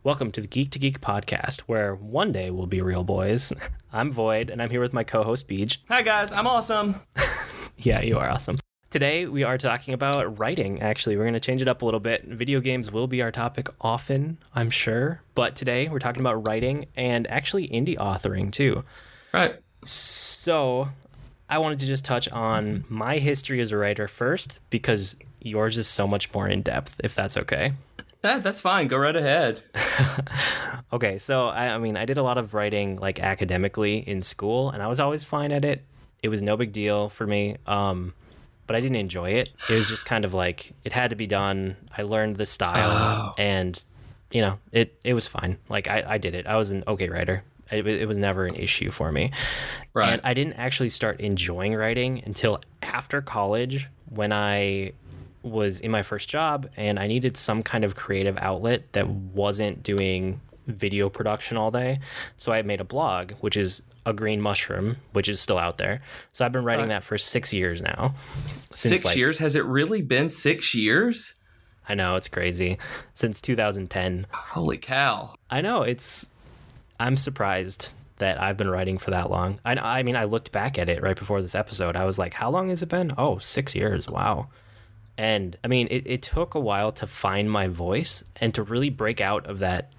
Welcome to the Geek to Geek podcast, where one day we'll be real boys. I'm Void, and I'm here with my co-host, Beej. Hi guys, I'm awesome. Yeah, you are awesome. Today, we are talking about writing, actually. We're going to change it up a little bit. Video games will be our topic often, I'm sure. But today, we're talking about writing and actually indie authoring, too. Right. So, I wanted to just touch on my history as a writer first, because yours is so much more in-depth, if that's okay. That's fine. Go right ahead. Okay, so, I mean, I did a lot of writing, like, academically in school, and I was always fine at it. It was no big deal for me. But I didn't enjoy it. It was just kind of like, it had to be done. I learned the style, and, you know, it was fine. Like, I did it. I was an okay writer. It was never an issue for me. Right. And I didn't actually start enjoying writing until after college, when I was in my first job, and I needed some kind of creative outlet that wasn't doing video production all day. So I made a blog, which is A Green Mushroom, which is still out there. So I've been writing that for 6 years now. 6 years? Has it really been 6 years? I know, it's crazy. Since 2010. Holy cow. I know, I'm surprised that I've been writing for that long. I mean, I looked back at it right before this episode. I was like, how long has it been? Oh, 6 years. Wow. And I mean, it took a while to find my voice and to really break out of that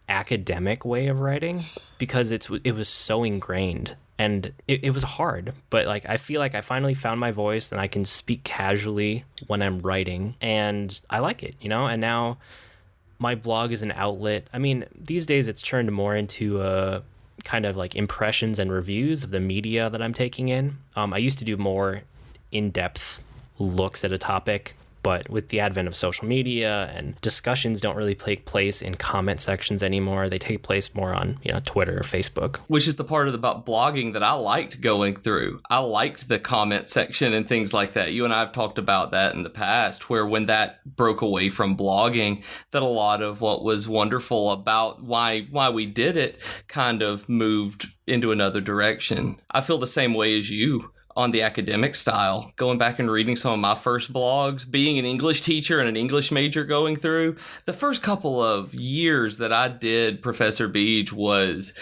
academic way of writing, because it was so ingrained, and it was hard. But like, I feel like I finally found my voice, and I can speak casually when I'm writing, and I like it, you know. And now my blog is an outlet. I mean, these days it's turned more into a kind of like impressions and reviews of the media that I'm taking in. I used to do more in-depth looks at a topic, but with the advent of social media, and discussions don't really take place in comment sections anymore. They take place more on, you know, Twitter or Facebook. Which is the part about blogging that I liked going through. I liked the comment section and things like that. You and I have talked about that in the past, where when that broke away from blogging, that a lot of what was wonderful about why we did it kind of moved into another direction. I feel the same way as you on the academic style, going back and reading some of my first blogs, being an English teacher and an English major going through, the first couple of years that I did Professor Beej was,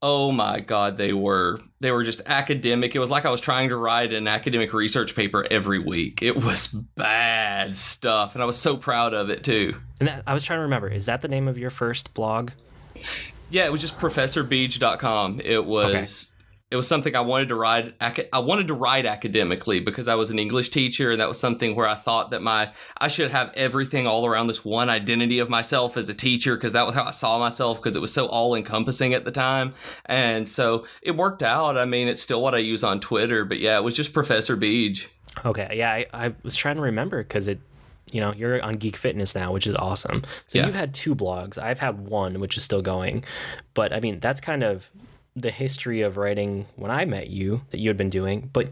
oh my God, they were just academic. It was like I was trying to write an academic research paper every week. It was bad stuff, and I was so proud of it too. And I was trying to remember, is that the name of your first blog? Yeah, it was just professorbeej.com. It was... Okay. It was something I wanted to write. I wanted to write academically because I was an English teacher, and that was something where I thought that I should have everything all around this one identity of myself as a teacher, because that was how I saw myself, because it was so all encompassing at the time. And so it worked out. I mean, it's still what I use on Twitter, but yeah, it was just Professor Beej. Okay, yeah, I was trying to remember, because you know, you're on Geek Fitness now, which is awesome. So yeah. You've had 2 blogs. I've had 1, which is still going. But I mean, that's kind of the history of writing when I met you that you had been doing, but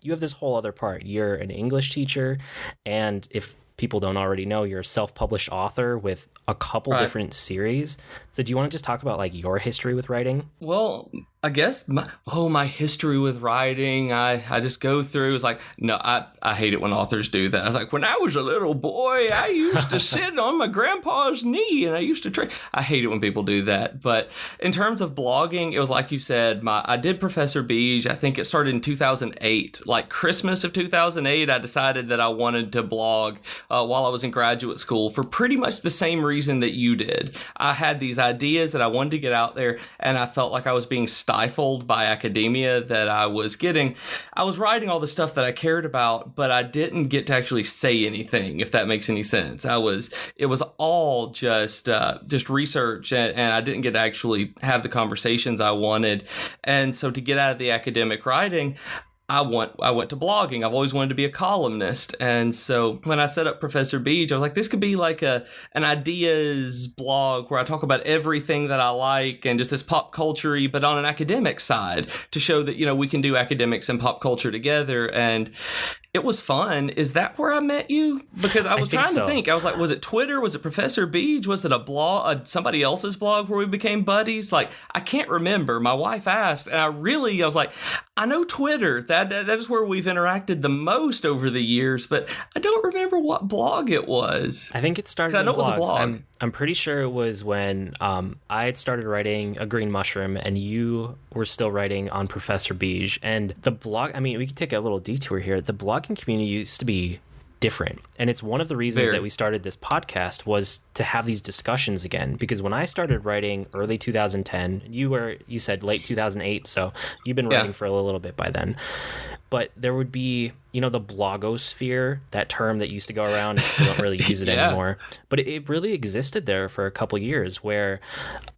you have this whole other part. You're an English teacher, and if people don't already know, you're a self-published author with a couple different series. So do you want to just talk about like your history with writing? Well, I guess my history with writing, I just go through. It's like, no, I hate it when authors do that. I was like, when I was a little boy, I used to sit on my grandpa's knee, and I used to train. I hate it when people do that. But in terms of blogging, it was like you said, I did Professor Beej. I think it started in 2008. Like Christmas of 2008, I decided that I wanted to blog while I was in graduate school for pretty much the same reason that you did. I had these ideas that I wanted to get out there, and I felt like I was being stifled by academia that I was getting. I was writing all the stuff that I cared about, but I didn't get to actually say anything, if that makes any sense. It was all just research, and I didn't get to actually have the conversations I wanted. And so to get out of the academic writing, I went to blogging. I've always wanted to be a columnist. And so when I set up Professor Beej, I was like, this could be like an ideas blog where I talk about everything that I like and just this pop culture-y, but on an academic side, to show that, you know, we can do academics and pop culture together. And it was fun. Is that where I met you? Because I was trying to think. I was like, was it Twitter? Was it Professor Beej? Was it a blog, somebody else's blog where we became buddies? Like, I can't remember. My wife asked, and I was like, I know Twitter. That is where we've interacted the most over the years, but I don't remember what blog it was. I think it started. I know it was a blog. I'm pretty sure it was when I had started writing A Green Mushroom, and you were still writing on Professor Beej. And the blog, I mean, we could take a little detour here. The blogging community used to be different, and it's one of the reasons that we started this podcast was to have these discussions again. Because when I started writing early 2010, you said late 2008, so you've been writing for a little bit by then. But there would be, the blogosphere, that term that used to go around. We don't really use it anymore. But it really existed there for a couple years, where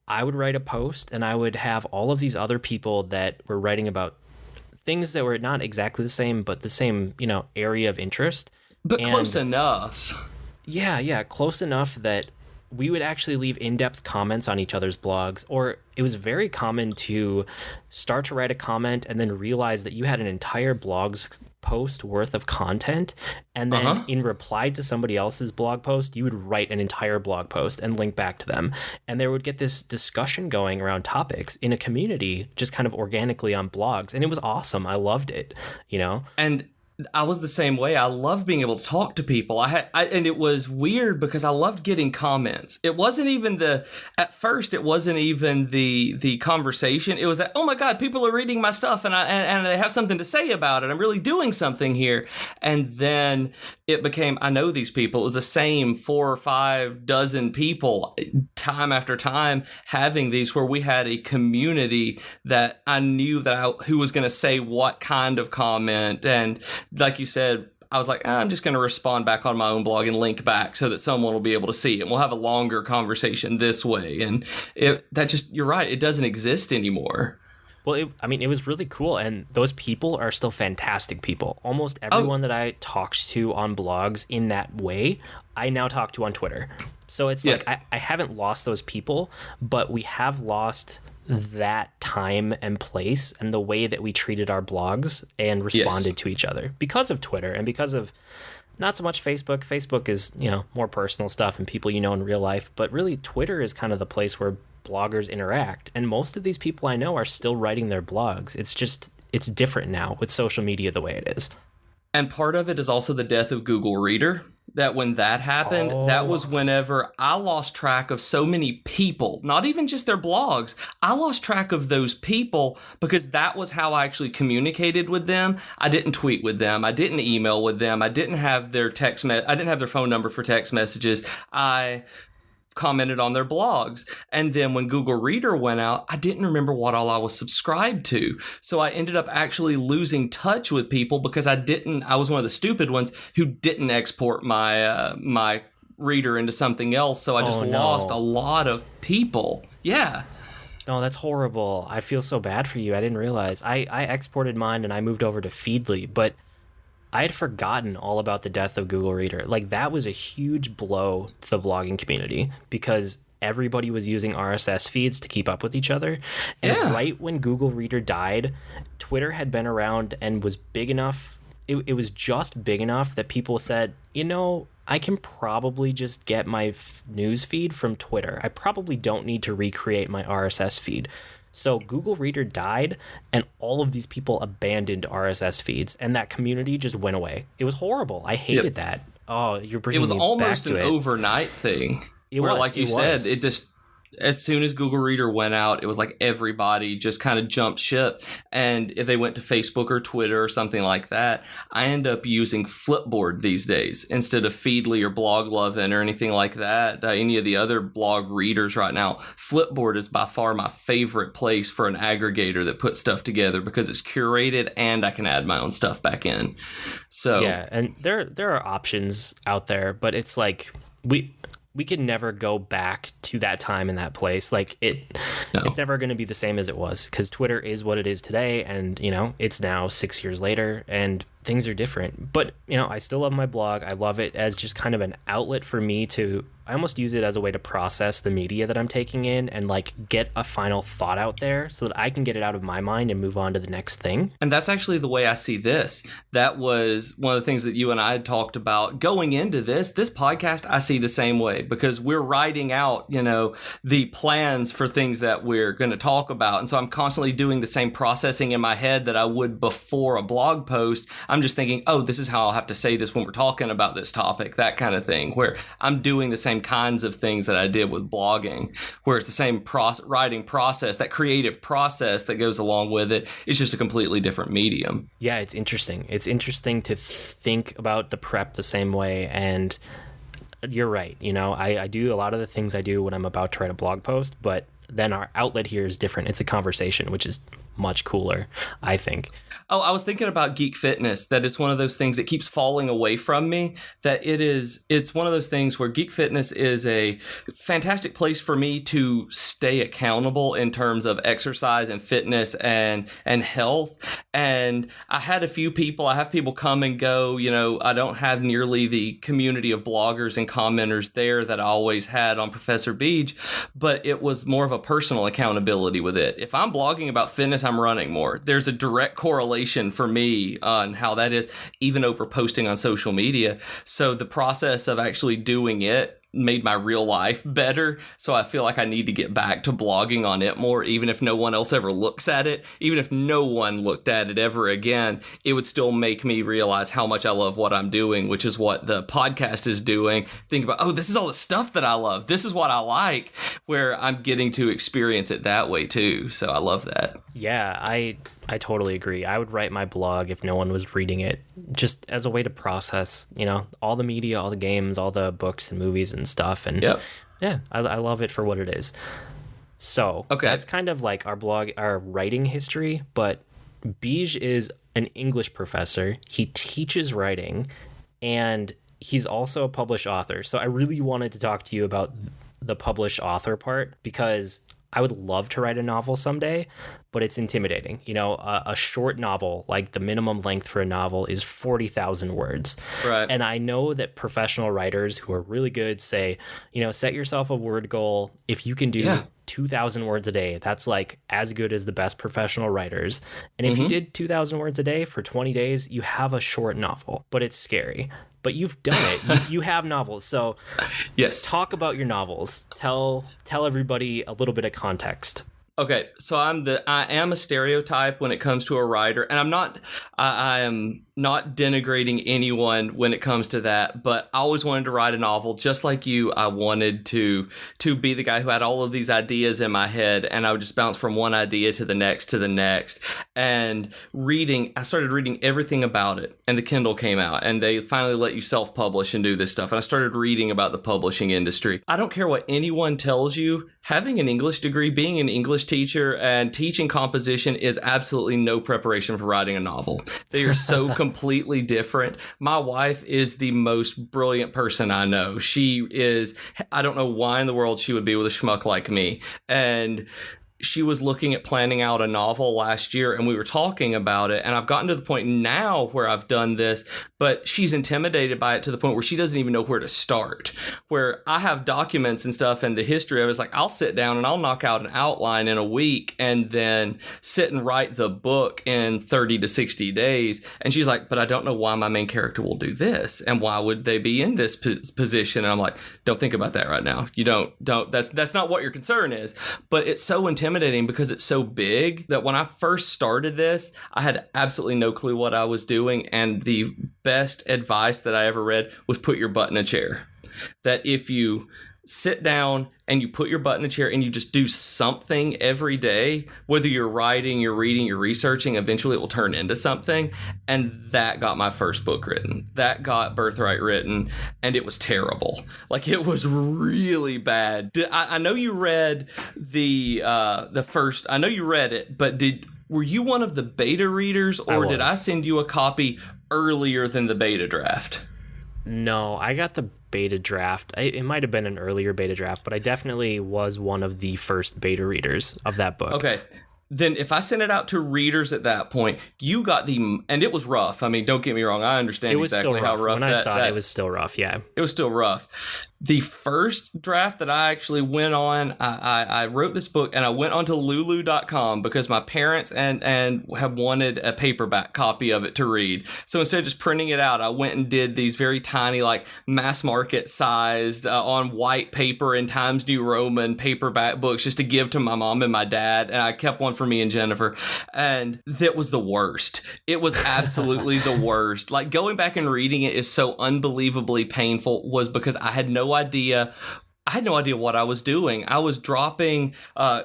I would write a post and I would have all of these other people that were writing about things that were not exactly the same, but the same, area of interest. But close enough. Yeah, close enough that we would actually leave in-depth comments on each other's blogs, or it was very common to start to write a comment and then realize that you had an entire blog's post worth of content, and then in reply to somebody else's blog post, you would write an entire blog post and link back to them, and there would get this discussion going around topics in a community just kind of organically on blogs, and it was awesome. I loved it, And I was the same way. I loved being able to talk to people. And it was weird because I loved getting comments. It wasn't even at first, it wasn't even the conversation. It was that, oh my God, people are reading my stuff and they have something to say about it. I'm really doing something here. And then it became, I know these people. It was the same 4 or 5 dozen people time after time having these, where we had a community that I knew who was going to say what kind of comment. And like you said, I was like, I'm just going to respond back on my own blog and link back so that someone will be able to see it. And we'll have a longer conversation this way. And you're right. It doesn't exist anymore. Well, it was really cool. And those people are still fantastic people. Almost everyone that I talked to on blogs in that way, I now talk to on Twitter. So it's like, I haven't lost those people, but we have lost that time and place and the way that we treated our blogs and responded to each other because of Twitter and because of not so much Facebook. Facebook is, more personal stuff and people in real life, but really Twitter is kind of the place where bloggers interact. And most of these people I know are still writing their blogs. It's different now with social media the way it is. And part of it is also the death of Google Reader. That when that happened, that was whenever I lost track of so many people, not even just their blogs. I lost track of those people because that was how I actually communicated with them. I didn't tweet with them. I didn't email with them. I didn't have their I didn't have their phone number for text messages. I commented on their blogs. And then when Google Reader went out, I didn't remember what all I was subscribed to. So I ended up actually losing touch with people because I was one of the stupid ones who didn't export my reader into something else. So I just lost a lot of people. Yeah. Oh, that's horrible. I feel so bad for you. I didn't realize. I exported mine and I moved over to Feedly, but I had forgotten all about the death of Google Reader. Like, that was a huge blow to the blogging community because everybody was using RSS feeds to keep up with each other. And right when Google Reader died, Twitter had been around and was big enough. It was just big enough that people said, I can probably just get my news feed from Twitter. I probably don't need to recreate my RSS feed. So Google Reader died, and all of these people abandoned RSS feeds, and that community just went away. It was horrible. I hated that. Oh, you're bringing me back to it. It was almost an overnight thing. Like you said, it just, as soon as Google Reader went out, it was like everybody just kind of jumped ship. And if they went to Facebook or Twitter or something like that, I end up using Flipboard these days instead of Feedly or BlogLovin or anything like that. Any of the other blog readers right now, Flipboard is by far my favorite place for an aggregator that puts stuff together because it's curated and I can add my own stuff back in. So yeah, and there are options out there, but it's like we can never go back to that time and that place. Like it's never going to be the same as it was because Twitter is what it is today. And, it's now 6 years later and things are different. But, I still love my blog. I love it as just kind of an outlet for me to, I almost use it as a way to process the media that I'm taking in and like get a final thought out there so that I can get it out of my mind and move on to the next thing. And that's actually the way I see this. That was one of the things that you and I had talked about going into this podcast. I see the same way because we're writing out, the plans for things that we're going to talk about. And so I'm constantly doing the same processing in my head that I would before a blog post. I'm just thinking, oh, this is how I'll have to say this when we're talking about this topic, that kind of thing, where I'm doing the same kinds of things that I did with blogging, where it's the same writing process, that creative process that goes along with it. It's just a completely different medium. Yeah, it's interesting. It's interesting to think about the prep the same way. And you're right. I do a lot of the things I do when I'm about to write a blog post, but then our outlet here is different. It's a conversation, which is much cooler, I think. Oh, I was thinking about Geek Fitness, that it's one of those things that keeps falling away from me, that it's one of those things where Geek Fitness is a fantastic place for me to stay accountable in terms of exercise and fitness and health. And I have people come and go, I don't have nearly the community of bloggers and commenters there that I always had on Professor Beach, but it was more of a personal accountability with it. If I'm blogging about fitness, I'm running more. There's a direct correlation for me on how that is, even over posting on social media. So the process of actually doing it made my real life better. So I feel like I need to get back to blogging on it more, even if no one else ever looks at it. Even if no one looked at it ever again, it would still make me realize how much I love what I'm doing, which is what the podcast is doing. Think about, oh, this is all the stuff that I love. This is what I like, where I'm getting to experience it that way too. So I love that. Yeah, I totally agree. I would write my blog if no one was reading it, just as a way to process, all the media, all the games, all the books and movies and stuff. And yeah, I love it for what it is. So that's kind of like our blog, our writing history. But Bij is an English professor. He teaches writing, and he's also a published author. So I really wanted to talk to you about the published author part, because I would love to write a novel someday, but it's intimidating. A short novel, like the minimum length for a novel is 40,000 words. Right. And I know that professional writers who are really good say, set yourself a word goal. If you can do 2,000 words a day, that's like as good as the best professional writers. And if you did 2,000 words a day for 20 days, you have a short novel, but it's scary. But you've done it. You have novels. So yes, talk about your novels. Tell everybody a little bit of context. Okay, so I am a stereotype when it comes to a writer, and I am not denigrating anyone when it comes to that, but I always wanted to write a novel just like you. I wanted to be the guy who had all of these ideas in my head, and I would just bounce from one idea to the next. And I started reading everything about it, and the Kindle came out, and they finally let you self-publish and do this stuff, and I started reading about the publishing industry. I don't care what anyone tells you, having an English degree, being an English teacher, and teaching composition is absolutely no preparation for writing a novel. They are so completely different. My wife is the most brilliant person I know. I don't know why in the world she would be with a schmuck like me. And she was looking at planning out a novel last year, and we were talking about it. And I've gotten to the point now where I've done this, but she's intimidated by it to the point where she doesn't even know where to start. Where I have documents and stuff, and the history of it is like, I'll sit down and I'll knock out an outline in a week and then sit and write the book in 30 to 60 days. And she's like, but I don't know why my main character will do this. And why would they be in this position? And I'm like, don't think about that right now. You don't, that's not what your concern is. But it's so intimidating because it's so big that when I first started this, I had absolutely no clue what I was doing. And the best advice that I ever read was put your butt in a chair. That if you sit down and you put your butt in a chair and you just do something every day, whether you're writing, you're reading, you're researching, eventually it will turn into something. And that got my first book written. That got Birthright written, and it was terrible. Like, it was really bad. I know you read the first, I know you read it, but were you one of the beta readers, or did I send you a copy earlier than the beta draft? No, I got the beta draft. It might have been an earlier beta draft, but I definitely was one of the first beta readers of that book. Okay. then if I sent it out to readers at that point, you got and it was rough. I mean, don't get me wrong. I understand exactly how rough when I saw it. It was still rough. Yeah, it was still rough. The first draft that I actually went on, I wrote this book and I went onto Lulu.com because my parents and have wanted a paperback copy of it to read. So instead of just printing it out, I went and did these very tiny, like mass market sized on white paper in Times New Roman paperback books just to give to my mom and my dad. And I kept one for me and Jennifer. And that was the worst. It was absolutely the worst. Like going back and reading it is so unbelievably painful was because I had no idea what I was doing. I was dropping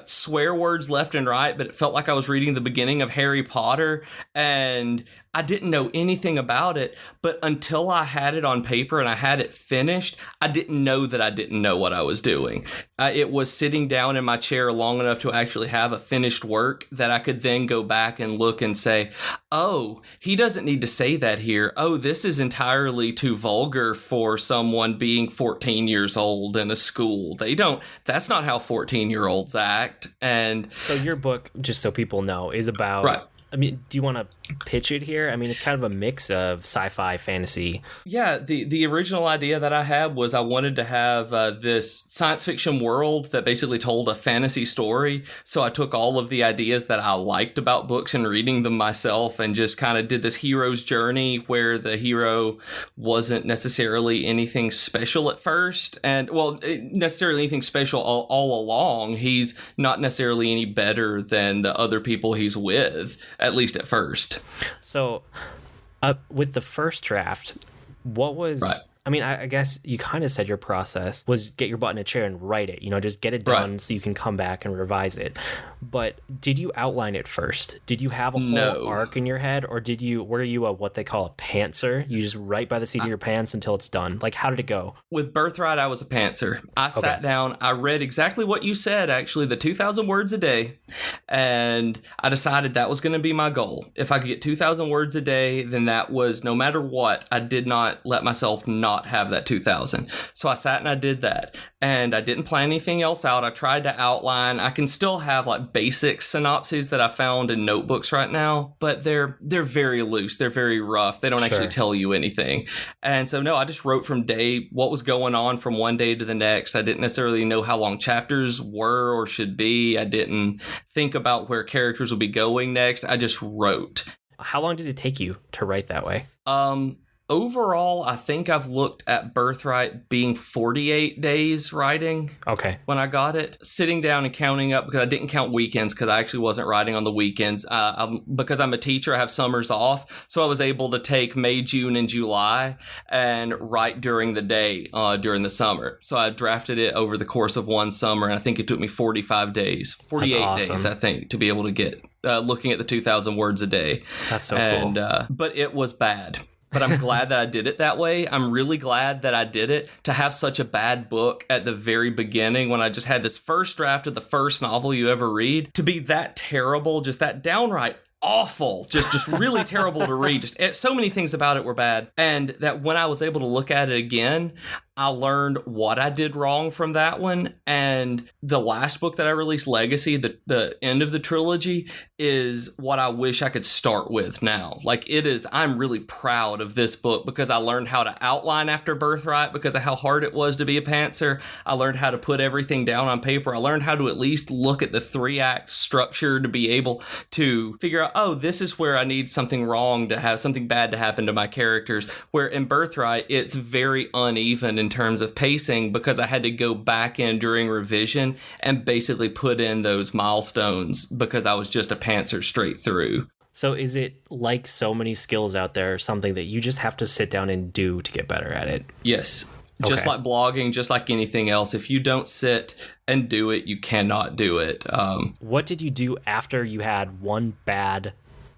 swear words left and right, but it felt like I was reading the beginning of Harry Potter, and I didn't know anything about it. But until I had it on paper and I had it finished, I didn't know that I didn't know what I was doing. It was sitting down in my chair long enough to actually have a finished work that I could then go back and look and say, oh, he doesn't need to say that here. Oh, this is entirely too vulgar for someone being 14 years old in a school. That's not how 14-year-olds act. And so your book, just so people know, is about... Right. I mean, do you want to pitch it here? I mean, it's kind of a mix of sci-fi, fantasy. Yeah, the original idea that I had was I wanted to have this science fiction world that basically told a fantasy story. So I took all of the ideas that I liked about books and reading them myself and just kind of did this hero's journey where the hero wasn't necessarily anything special at first. And, well, necessarily anything special all along. He's not necessarily any better than the other people he's with, at least at first. So with the first draft, what was... Right. I mean, I guess you kind of said your process was get your butt in a chair and write it, just get it done so you can come back and revise it. But did you outline it first? Did you have a whole arc in your head, or were you what they call a pantser? You just write by the seat of your pants until it's done? Like, how did it go? With Birthright, I was a pantser. I sat down, I read exactly what you said, actually, the 2,000 words a day, and I decided that was going to be my goal. If I could get 2,000 words a day, then that was, no matter what, I did not let myself not have that 2,000. So I sat and I did that, and I didn't plan anything else out. I tried to outline. I can still have like basic synopses that I found in notebooks right now, but they're very loose. They're very rough. They don't actually tell you anything. And so, no, I just wrote from what was going on from one day to the next. I didn't necessarily know how long chapters were or should be. I didn't think about where characters would be going next. I just wrote. How long did it take you to write that way? Overall, I think I've looked at Birthright being 48 days writing. Okay. When I got it, sitting down and counting up, because I didn't count weekends because I actually wasn't writing on the weekends. Because I'm a teacher, I have summers off. So I was able to take May, June, and July and write during the day during the summer. So I drafted it over the course of one summer, and I think it took me 45 days, 48 days, I think, to be able to get looking at the 2,000 words a day. That's so cool. But it was bad. But I'm glad that I did it that way. I'm really glad that I did it. To have such a bad book at the very beginning when I just had this first draft of the first novel you ever read, to be that terrible, just that downright awful, just really terrible to read. Just so many things about it were bad. And that when I was able to look at it again, I learned what I did wrong from that one. And the last book that I released, Legacy, the end of the trilogy, is what I wish I could start with now. Like, I'm really proud of this book because I learned how to outline after Birthright because of how hard it was to be a pantser. I learned how to put everything down on paper. I learned how to at least look at the 3-act structure to be able to figure out, oh, this is where I need something wrong to have something bad to happen to my characters. Where in Birthright, it's very uneven in terms of pacing because I had to go back in during revision and basically put in those milestones because I was just a pantser straight through. So is it like so many skills out there, something that you just have to sit down and do to get better at it? Yes. Just like blogging, just like anything else. If you don't sit and do it, you cannot do it. What did you do after you had one bad,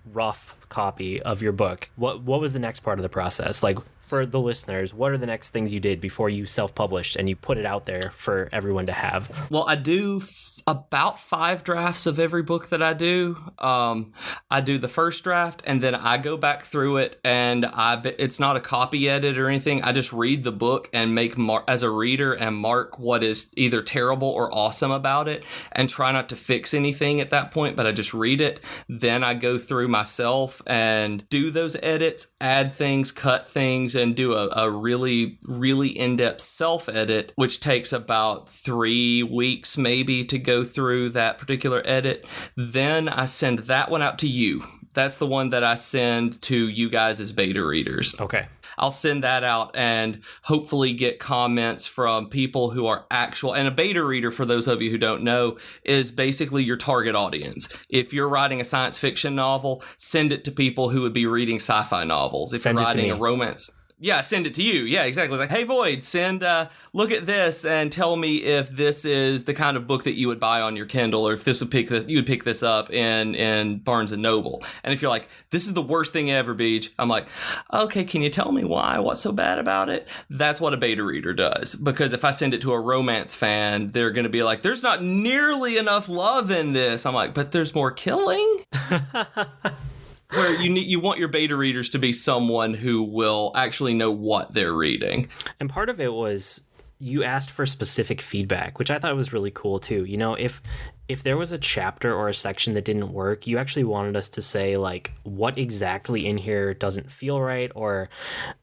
rough copy of your book? What was the next part of the process? Like, for the listeners, what are the next things you did before you self-published and you put it out there for everyone to have? Well, I do about 5 drafts of every book that I do. I do the first draft, and then I go back through it, and it's not a copy edit or anything. I just read the book and make as a reader and mark what is either terrible or awesome about it, and try not to fix anything at that point, but I just read it. Then I go through myself and do those edits, add things, cut things, and do a really, really in-depth self-edit, which takes about 3 weeks maybe to go through that particular edit. Then I send that one out to you. That's the one that I send to you guys as beta readers. Okay. I'll send that out and hopefully get comments from people who are actual. And a beta reader, for those of you who don't know, is basically your target audience. If you're writing a science fiction novel, send it to people who would be reading sci-fi novels. If you're writing a romance. Yeah, send it to you. Yeah, exactly. It's like, hey, Void, look at this and tell me if this is the kind of book that you would buy on your Kindle, or if you would pick this up in Barnes and Noble. And if you're like, this is the worst thing ever, Beach, I'm like, okay, can you tell me why? What's so bad about it? That's what a beta reader does. Because if I send it to a romance fan, they're going to be like, there's not nearly enough love in this. I'm like, but there's more killing. Where you want your beta readers to be someone who will actually know what they're reading. And part of it was you asked for specific feedback, which I thought was really cool too. You know, if there was a chapter or a section that didn't work, you actually wanted us to say, like, what exactly in here doesn't feel right. Or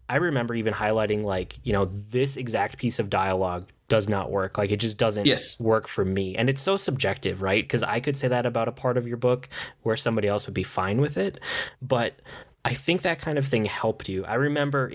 I remember even highlighting, like, you know, this exact piece of dialogue does not work. Like, it just doesn't work for me. And it's so subjective, right? Because I could say that about a part of your book where somebody else would be fine with it. But I think that kind of thing helped you. I remember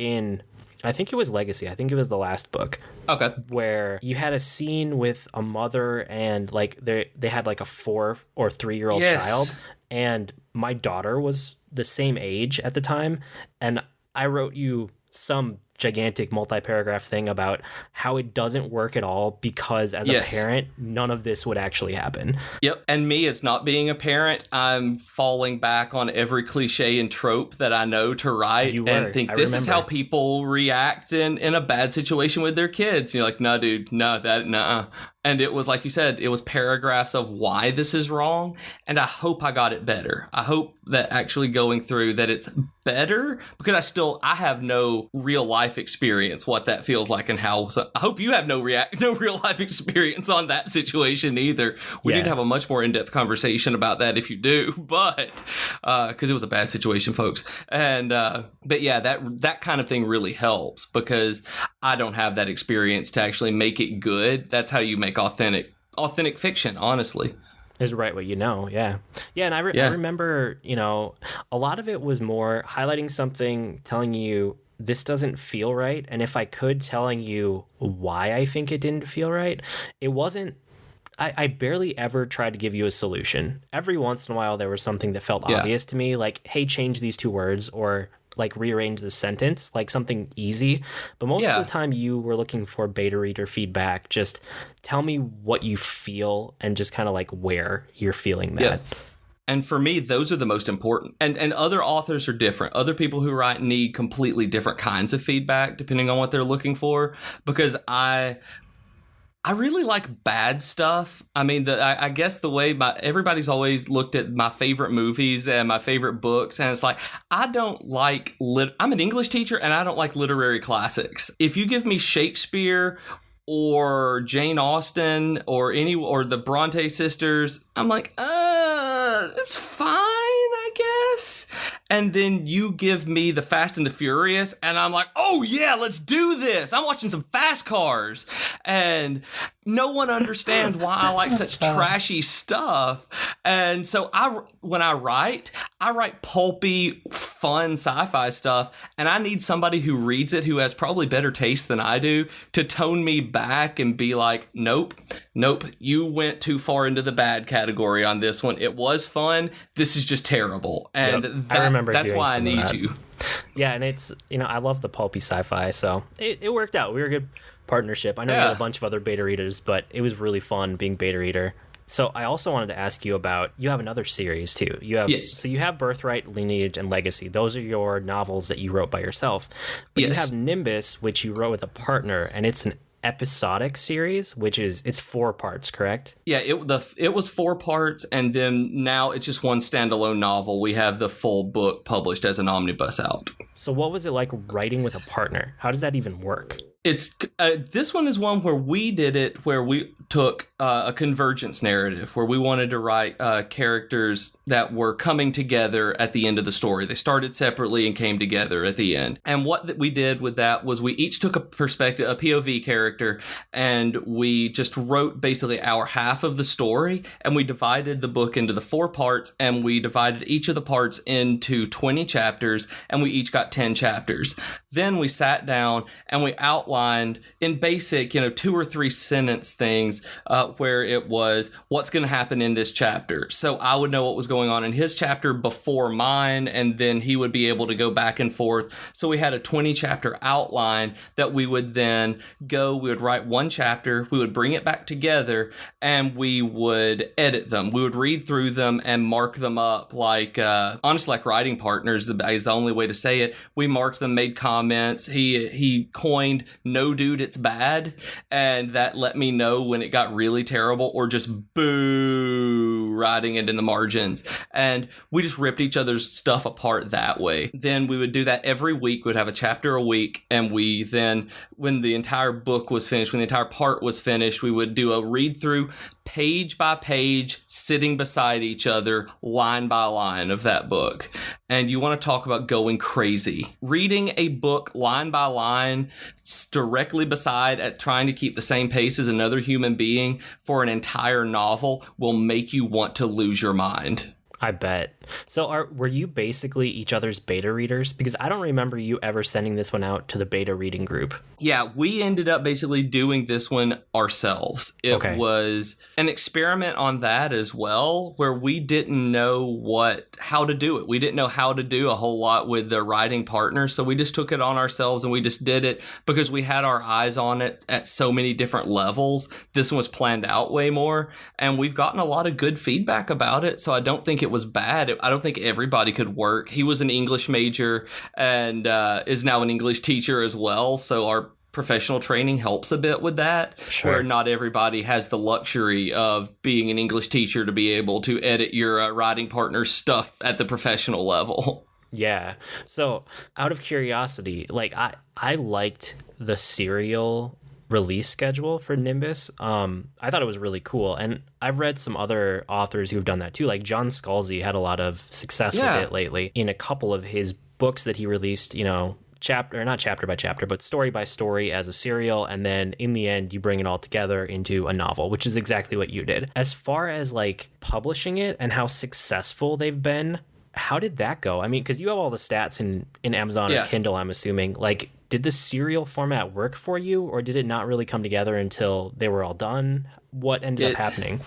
I think it was Legacy. I think it was the last book. Okay. Where you had a scene with a mother and, like, they had like a 4 or 3-year-old child. And my daughter was the same age at the time. And I wrote you some gigantic multi-paragraph thing about how it doesn't work at all because as a parent, none of this would actually happen. Yep. And me, as not being a parent, I'm falling back on every cliche and trope that I know to write and think this is how people react in a bad situation with their kids. You're like, no, dude, no, that, nuh-uh. And it was, like you said, it was paragraphs of why this is wrong. And I hope I got it better. I hope that actually going through that it's better, because I have no real life experience what that feels like and how. So I hope you have no real life experience on that situation either. We need to have a much more in-depth conversation about that if you do, but because it was a bad situation, folks. And but yeah, that kind of thing really helps because I don't have that experience to actually make it good. That's how you make authentic fiction, honestly. Is right what you know, yeah. And I remember, you know, a lot of it was more highlighting something, telling you this doesn't feel right, and if I could, telling you why I think it didn't feel right. It wasn't. I barely ever tried to give you a solution. Every once in a while, there was something that felt obvious to me, like, hey, change these 2 words, or like rearrange the sentence, like something easy. But most of the time you were looking for beta reader feedback. Just tell me what you feel and just kind of like where you're feeling that. Yeah. And for me, those are the most important. And other authors are different. Other people who write need completely different kinds of feedback depending on what they're looking for. Because I really like bad stuff. I mean, I guess the way everybody's always looked at my favorite movies and my favorite books, and it's like, I don't like I'm an English teacher, and I don't like literary classics. If you give me Shakespeare or Jane Austen or the Bronte sisters, I'm like, it's fine, I guess. And then you give me the Fast and the Furious, and I'm like, oh yeah, let's do this. I'm watching some fast cars. And no one understands why I like such trashy stuff. And so when I write pulpy, fun sci-fi stuff, and I need somebody who reads it who has probably better taste than I do to tone me back and be like, nope, you went too far into the bad category on this one. It was fun. This is just terrible. And that's why I need you. Yeah, and it's, you know, I love the pulpy sci-fi, so it worked out. We were a good partnership. I know you had a bunch of other beta readers, but it was really fun being beta reader. So I also wanted to ask you about, you have another series too. You have Yes. So you have Birthright, Lineage, and Legacy. Those are your novels that you wrote by yourself. But you have Nimbus, which you wrote with a partner, and it's an episodic series, it's 4 parts, correct? Yeah, it was 4 parts, and then now it's just one standalone novel. We have the full book published as an omnibus out. So what was it like writing with a partner? How does that even work? It's this one is one where we did it, where we took a convergence narrative, where we wanted to write characters that were coming together at the end of the story. They started separately and came together at the end. And what we did with that was we each took a perspective, a POV character, and we just wrote basically our half of the story, and we divided the book into the 4 parts, and we divided each of the parts into 20 chapters, and we each got 10 chapters. Then we sat down and we outlined in basic, 2 or 3 sentence things where it was what's going to happen in this chapter. So I would know what was going on in his chapter before mine, and then he would be able to go back and forth. So we had a 20 chapter outline that we would then we would write 1 chapter, we would bring it back together, and we would edit them. We would read through them and mark them up like, honestly, like writing partners is the only way to say it. We marked them, made comments. He coined "No, dude, it's bad," and that let me know when it got really terrible, or just boo, writing it in the margins. And we just ripped each other's stuff apart that way. Then we would do that every week. We'd have a chapter a week, and we then, when the entire book was finished, when the entire part was finished, we would do a read through, page by page, sitting beside each other, line by line of that book. And you want to talk about going crazy. Reading a book line by line, directly beside at trying to keep the same pace as another human being for an entire novel will make you want to lose your mind. I bet. So were you basically each other's beta readers? Because I don't remember you ever sending this one out to the beta reading group. Yeah, we ended up basically doing this one ourselves. It was an experiment on that as well, where we didn't know how to do it. We didn't know how to do a whole lot with the writing partner, so we just took it on ourselves and we just did it because we had our eyes on it at so many different levels. This one was planned out way more, and we've gotten a lot of good feedback about it, so I don't think it was bad. I don't think everybody could work. He was an English major and is now an English teacher as well, so our professional training helps a bit with that. Sure. Where not everybody has the luxury of being an English teacher to be able to edit your writing partner's stuff at the professional level. Yeah. So out of curiosity, like I liked the serial release schedule for Nimbus. I thought it was really cool, and I've read some other authors who've done that too. Like John Scalzi had a lot of success with it lately in a couple of his books that he released, not chapter by chapter, but story by story as a serial, and then in the end you bring it all together into a novel, which is exactly what you did. As far as like publishing it and how successful they've been, how did that go? I mean, because you have all the stats in Amazon or Kindle, I'm assuming. Like, did the serial format work for you, or did it not really come together until they were all done? What ended up happening?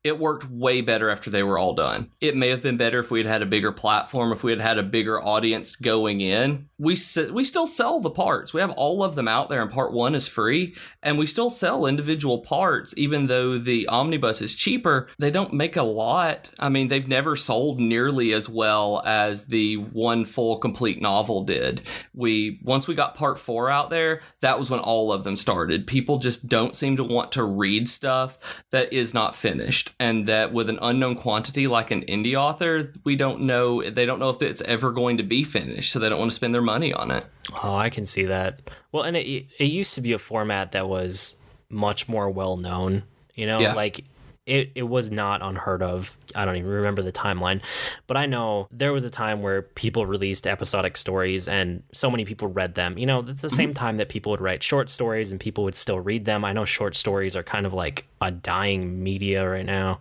It worked way better after they were all done. It may have been better if we had a bigger platform, if we had a bigger audience going in. We still sell the parts. We have all of them out there, and part 1 is free. And we still sell individual parts, even though the omnibus is cheaper. They don't make a lot. I mean, they've never sold nearly as well as the one full complete novel did. Once we got part 4 out there, that was when all of them started. People just don't seem to want to read stuff that is not finished. And that with an unknown quantity like an indie author, they don't know if it's ever going to be finished, so they don't want to spend their money on it. Oh, I can see that. Well, and it used to be a format that was much more well known, like it was not unheard of. I don't even remember the timeline, but I know there was a time where people released episodic stories and so many people read them. It's the same time that people would write short stories and people would still read them. I know short stories are kind of like a dying media right now.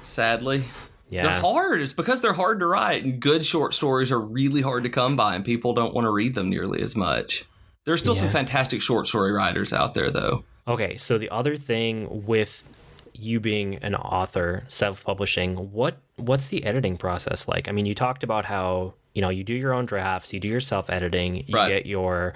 Sadly. Yeah. They're hard. It's because they're hard to write, and good short stories are really hard to come by, and people don't want to read them nearly as much. There's still some fantastic short story writers out there, though. Okay, so the other thing with you being an author, self-publishing, what's the editing process like? I mean, you talked about how, you do your own drafts, you do your self-editing, you get your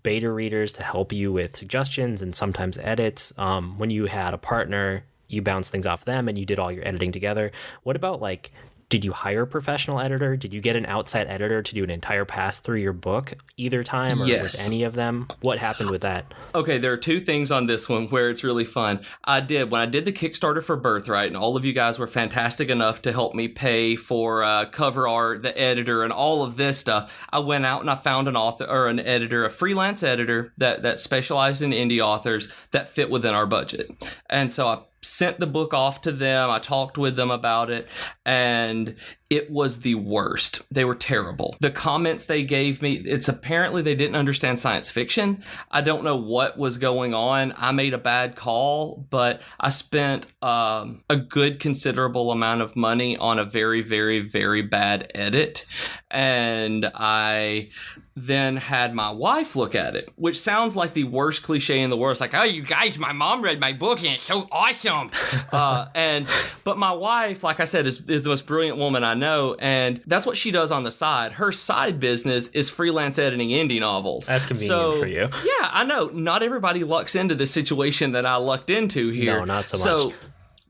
beta readers to help you with suggestions and sometimes edits. When you had a partner, you bounce things off them and you did all your editing together. What about like, did you hire a professional editor? Did you get an outside editor to do an entire pass through your book either time, or Yes. with any of them? What happened with that? Okay, there are two things on this one where it's really fun. When I did the Kickstarter for Birthright, and all of you guys were fantastic enough to help me pay for cover art, the editor, and all of this stuff, I went out and I found an author or an editor, a freelance editor that specialized in indie authors that fit within our budget. And so I sent the book off to them. I talked with them about it, and it was the worst. They were terrible. The comments they gave me, it's apparently they didn't understand science fiction. I don't know what was going on. I made a bad call, but I spent a good considerable amount of money on a very, very, very bad edit. And I then had my wife look at it, which sounds like the worst cliche in the world. It's like, oh, you guys, my mom read my book and it's so awesome. But my wife, like I said, is the most brilliant woman I know, and that's what she does on the side. Her side business is freelance editing indie novels. That's convenient for you. Yeah, I know. Not everybody lucks into the situation that I lucked into here. No, not so much.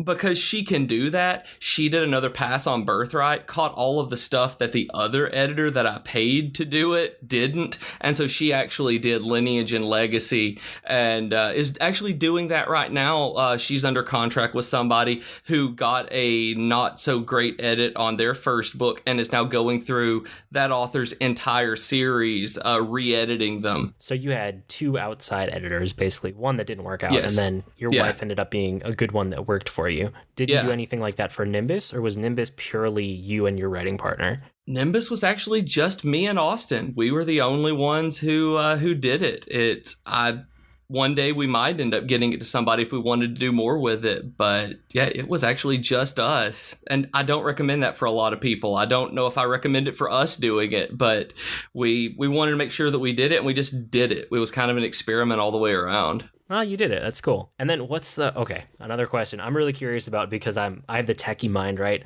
Because she can do that, she did another pass on Birthright, caught all of the stuff that the other editor that I paid to do it didn't. And so she actually did Lineage and Legacy, and is actually doing that right now. She's under contract with somebody who got a not so great edit on their first book and is now going through that author's entire series, re-editing them. So you had two outside editors, basically, one that didn't work out, Yes. and then your wife ended up being a good one that worked for you. Did you do anything like that for Nimbus, or was Nimbus purely you and your writing partner? Nimbus was actually just me and Austin. We were the only ones who did it. One day we might end up getting it to somebody if we wanted to do more with it, but yeah, it was actually just us. And I don't recommend that for a lot of people. I don't know if I recommend it for us doing it, but we wanted to make sure that we did it, and we just did it. It was kind of an experiment all the way around. Oh, you did it. That's cool. And then another question I'm really curious about, because I have the techie mind, right?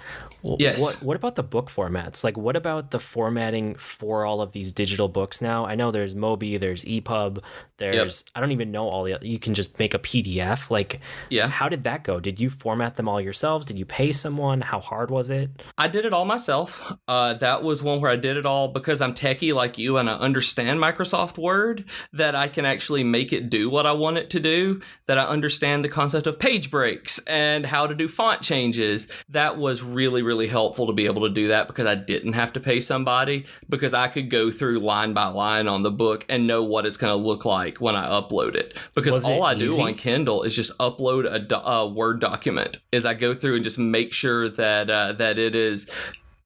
Yes. What about the book formats? Like, what about the formatting for all of these digital books now? I know there's Mobi, there's EPUB, there's, I don't even know all the, you can just make a PDF. Like, how did that go? Did you format them all yourselves? Did you pay someone? How hard was it? I did it all myself. That was one where I did it all because I'm techie like you and I understand Microsoft Word, that I can actually make it do what I want it to do, that I understand the concept of page breaks and how to do font changes. That was really, really helpful to be able to do that, because I didn't have to pay somebody, because I could go through line by line on the book and know what it's going to look like when I upload it. Because all I do on Kindle is just upload a Word document. Is I go through and just make sure that the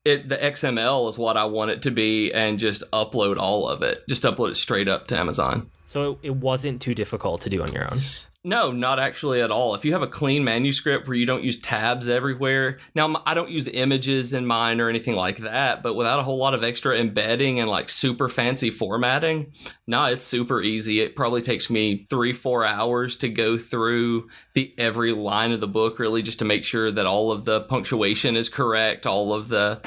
XML is what I want it to be, and just upload all of it. Just upload it straight up to Amazon. So it wasn't too difficult to do on your own? No, not actually at all. If you have a clean manuscript where you don't use tabs everywhere. Now, I don't use images in mine or anything like that, but without a whole lot of extra embedding and like super fancy formatting, it's super easy. It probably takes me 3-4 hours to go through every line of the book, really, just to make sure that all of the punctuation is correct, all of the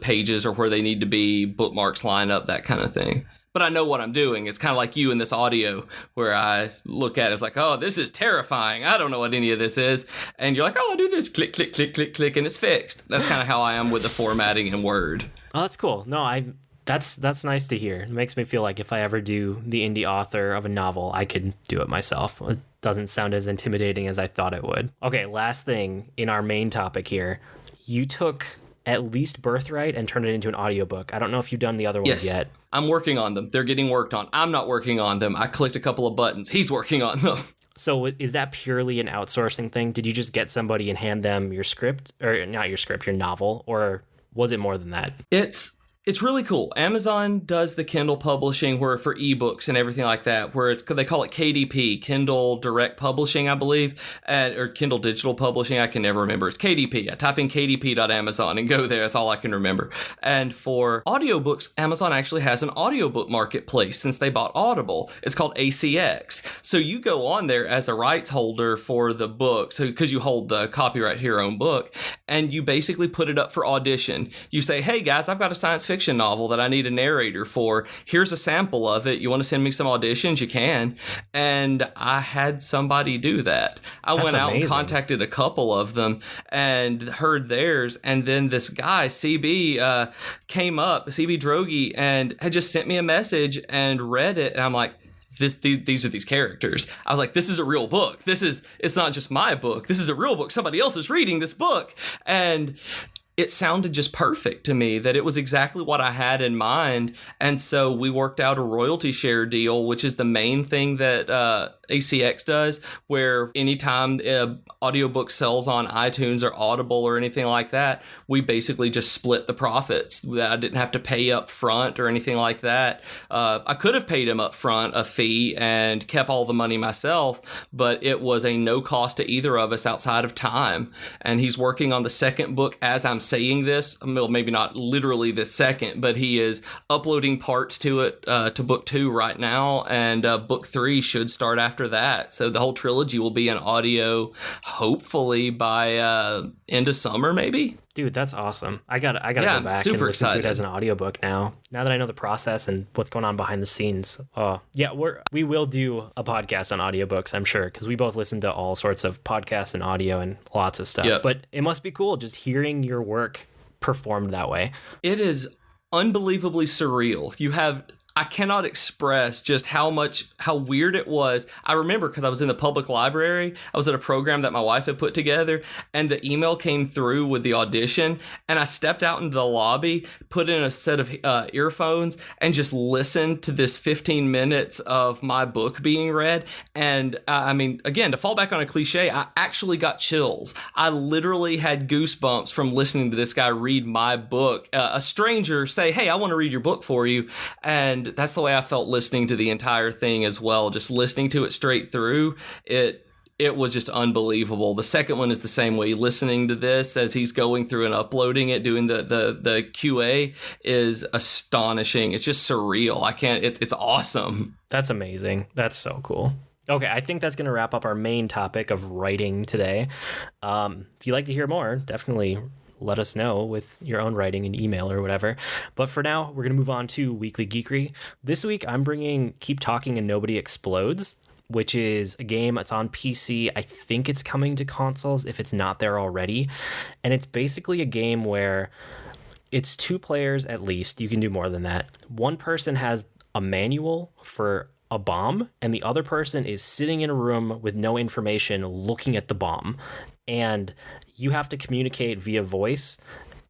pages are where they need to be, bookmarks line up, that kind of thing. But I know what I'm doing. It's kind of like you in this audio, where I look at it, it's like, oh, this is terrifying. I don't know what any of this is. And you're like, oh, I do this, click, click, click, click, click, and it's fixed. That's kind of how I am with the formatting in Word. Oh, that's cool. No, that's nice to hear. It makes me feel like if I ever do the indie author of a novel, I could do it myself. It doesn't sound as intimidating as I thought it would. Okay, last thing in our main topic here. You took at least Birthright and turned it into an audiobook. I don't know if you've done the other ones yet. I'm working on them. They're getting worked on. I'm not working on them. I clicked a couple of buttons. He's working on them. So is that purely an outsourcing thing? Did you just get somebody and hand them your script, or not your script, your novel, or was it more than that? It's really cool. Amazon does the Kindle publishing where for ebooks and everything like that, where they call it KDP, Kindle Direct Publishing, I believe, or Kindle Digital Publishing. I can never remember. It's KDP. I type in kdp.amazon and go there. That's all I can remember. And for audiobooks, Amazon actually has an audiobook marketplace since they bought Audible. It's called ACX. So you go on there as a rights holder for the book, so because you hold the copyright to your own book, and you basically put it up for audition. You say, hey guys, I've got a science fiction novel that I need a narrator for. Here's a sample of it. You want to send me some auditions? You can. And I had somebody do that. I went out and contacted a couple of them and heard theirs. And then this guy, CB, came up, CB Drogi, and had just sent me a message and read it. And I'm like, these are these characters. I was like, this is a real book. It's not just my book. This is a real book. Somebody else is reading this book. And it sounded just perfect to me, that it was exactly what I had in mind. And so we worked out a royalty share deal, which is the main thing that ACX does, where anytime an audiobook sells on iTunes or Audible or anything like that, we basically just split the profits. That I didn't have to pay up front or anything like that. I could have paid him up front a fee and kept all the money myself, but it was a no cost to either of us outside of time. And he's working on the second book as I'm saying this. Well, maybe not literally this second, but he is uploading parts to it, to book 2 right now, and book 3 should start after that. So the whole trilogy will be in audio, hopefully by end of summer, maybe. Dude, that's awesome. I gotta go back and listen to it as an audiobook now that I know the process and what's going on behind the scenes. Yeah, we will do a podcast on audiobooks, I'm sure, because we both listen to all sorts of podcasts and audio and lots of stuff. Yep. But it must be cool just hearing your work performed that way. It is unbelievably surreal. I cannot express just how weird it was. I remember because I was in the public library. I was at a program that my wife had put together, and the email came through with the audition, and I stepped out into the lobby, put in a set of earphones, and just listened to this 15 minutes of my book being read. And I mean, again, to fall back on a cliche, I actually got chills. I literally had goosebumps from listening to this guy read my book. A stranger say, hey, I want to read your book for you. And that's the way I felt listening to the entire thing as well. Just listening to it straight through, it was just unbelievable. The second one is the same way. Listening to this as he's going through and uploading it, doing the QA is astonishing. It's just surreal. It's awesome. That's amazing. That's so cool. Okay, I think that's going to wrap up our main topic of writing today. If you'd like to hear more, definitely let us know with your own writing and email or whatever. But for now, we're going to move on to Weekly Geekery. This week, I'm bringing Keep Talking and Nobody Explodes, which is a game. It's on PC. I think it's coming to consoles if it's not there already. And it's basically a game where it's 2 players at least. You can do more than that. One person has a manual for a bomb, and the other person is sitting in a room with no information looking at the bomb. And you have to communicate via voice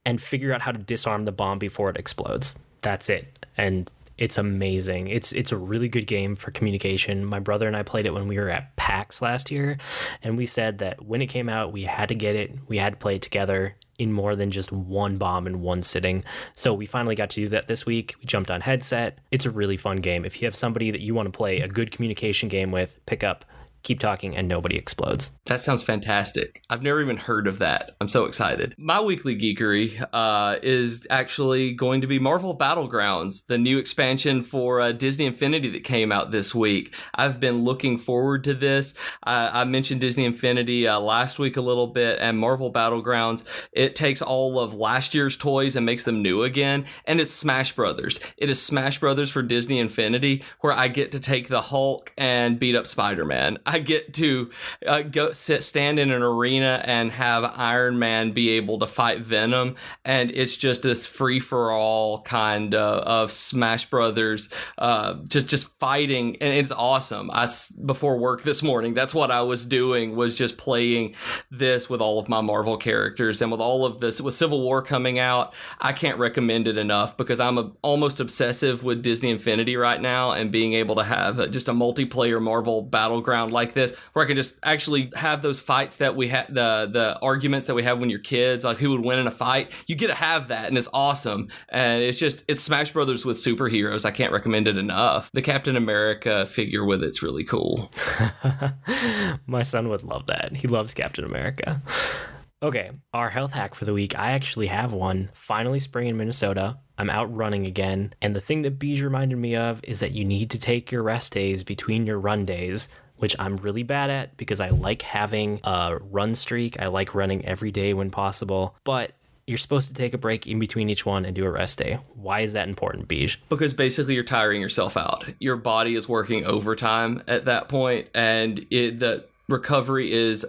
and figure out how to disarm the bomb before it explodes. That's it. And it's amazing. It's a really good game for communication. My brother and I played it when we were at PAX last year, and we said that when it came out, we had to get it. We had to play it together in more than just one bomb in one sitting. So we finally got to do that this week. We jumped on headset. It's a really fun game. If you have somebody that you want to play a good communication game with, pick up Keep Talking and Nobody Explodes. That sounds fantastic. I've never even heard of that. I'm so excited. My weekly geekery is actually going to be Marvel Battlegrounds, the new expansion for Disney Infinity that came out this week. I've been looking forward to this. I mentioned Disney Infinity last week a little bit, and Marvel Battlegrounds, it takes all of last year's toys and makes them new again, and it's Smash Brothers. It is Smash Brothers for Disney Infinity, where I get to take the Hulk and beat up Spider-Man. I get to stand in an arena and have Iron Man be able to fight Venom, and it's just this free-for-all kind of Smash Brothers, just fighting, and it's awesome. Before work this morning, that's what I was doing, was just playing this with all of my Marvel characters, and with all of this, with Civil War coming out, I can't recommend it enough, because I'm almost obsessive with Disney Infinity right now, and being able to have just a multiplayer Marvel Battleground like this, where I can just actually have those fights that we had, the arguments that we have when you're kids, like who would win in a fight. You get to have that, and it's awesome. And it's Smash Brothers with superheroes. I can't recommend it enough. The Captain America figure with it's really cool. My son would love that. He loves Captain America. Okay, our health hack for the week. I actually have one. Finally spring in Minnesota. I'm out running again. And the thing that Beej reminded me of is that you need to take your rest days between your run days. which I'm really bad at because I like having a run streak. I like running every day when possible, but you're supposed to take a break in between each one and do a rest day. Why is that important, Beej? Because basically you're tiring yourself out. Your body is working overtime at that point, and the recovery is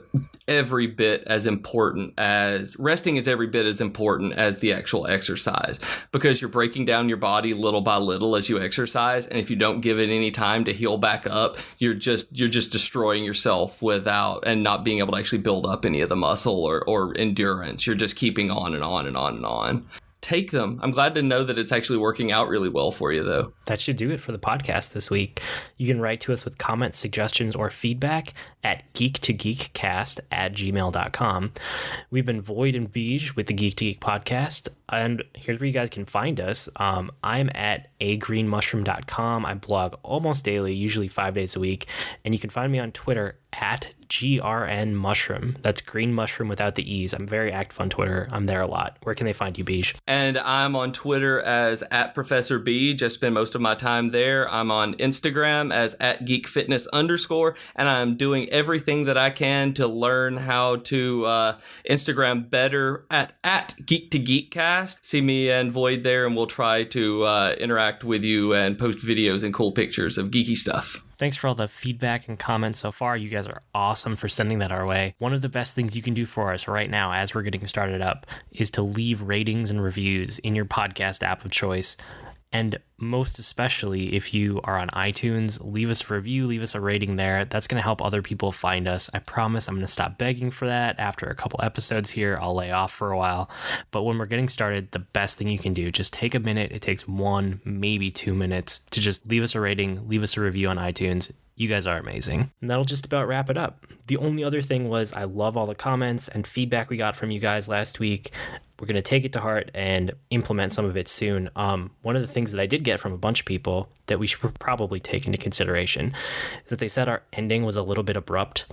every bit as important as resting is every bit as important as the actual exercise, because you're breaking down your body little by little as you exercise, and if you don't give it any time to heal back up, you're just destroying yourself without and not being able to actually build up any of the muscle or endurance. You're just keeping on and on and on and on. Take them. I'm glad to know that it's actually working out really well for you, though. That should do it for the podcast this week. You can write to us with comments, suggestions, or feedback at geek2geekcast@gmail.com. We've been Void and Beej with the Geek to Geek podcast, and here's where you guys can find us. I'm at agreenmushroom.com. I blog almost daily, usually 5 days a week, and you can find me on Twitter at GRN Mushroom. That's green mushroom without the E's. I'm very active on Twitter. I'm there a lot. Where can they find you, Beej? And I'm on Twitter as at Professor B. Just spend most of my time there. I'm on Instagram as at GeekFitness_, and I'm doing everything that I can to learn how to Instagram better at Geek to Geekcast. See me and Void there, and we'll try to interact with you and post videos and cool pictures of geeky stuff. Thanks for all the feedback and comments so far. You guys are awesome for sending that our way. One of the best things you can do for us right now as we're getting started up is to leave ratings and reviews in your podcast app of choice. And most especially if you are on iTunes, leave us a review, leave us a rating there. That's going to help other people find us. I promise I'm going to stop begging for that. After a couple episodes here, I'll lay off for a while. But when we're getting started, the best thing you can do, just take a minute. It takes 1, maybe 2 minutes to just leave us a rating, leave us a review on iTunes. You guys are amazing. And that'll just about wrap it up. The only other thing was I love all the comments and feedback we got from you guys last week. We're going to take it to heart and implement some of it soon. One of the things that I did get from a bunch of people that we should probably take into consideration is that they said our ending was a little bit abrupt.